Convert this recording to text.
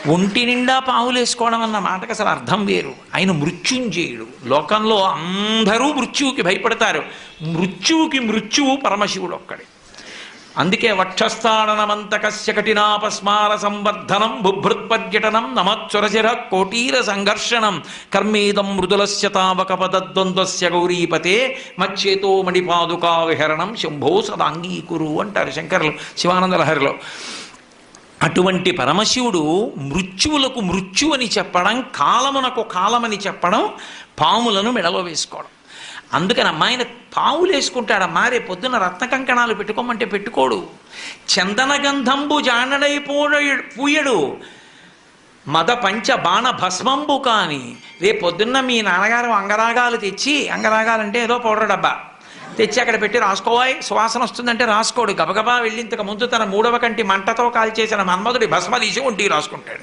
ఒంటి నిండా పావులు వేసుకోవడం అన్న మాటకు అసలు అర్థం వేరు. ఆయన మృత్యుంజయుడు. లోకంలో అందరూ మృత్యువుకి భయపడతారు. మృత్యువు పరమశివుడు ఒక్కడే. అందుకే వక్షస్థాడనమంతకస్య కఠినాపస్మార సంవర్ధనం బుభృత్పర్యటనం నమత్సురశిర కోటీర సంఘర్షణం కర్మేదం మృదులస్య తావక పదద్వంద్వస్య గౌరీపతే మచ్చేతో మణిపాదుకా విహరణం శంభో సదాంగీకురు అంటారు శంకరులు శివానంద లహరిలో. అటువంటి పరమశివుడు మృత్యువులకు మృత్యు అని చెప్పడం, కాలమునకు కాలమని చెప్పడం, పాములను మెడలో వేసుకోవడం. అందుకని అమ్మాయిన పావులు వేసుకుంటాడమ్మా. రేపు పొద్దున రత్న కంకణాలు పెట్టుకోమంటే పెట్టుకోడు. చందన గంధంబు జానడై పూయడు మద పంచ బాణ భస్మంబు. కానీ రేపు పొద్దున్న మీ నాన్నగారు అంగరాగాలు తెచ్చి, అంగరాగాలంటే ఏదో పౌడర్ డబ్బా తెచ్చి అక్కడ పెట్టి రాసుకోవాయి సువాసన వస్తుందంటే రాసుకోడు. గబగబా వెళ్ళి ఇంతకు ముందు తన 3వ కంటి మంటతో కాల్చేసిన మన్మధుడి భస్మ తీసి ఒంటికి రాసుకుంటాడు.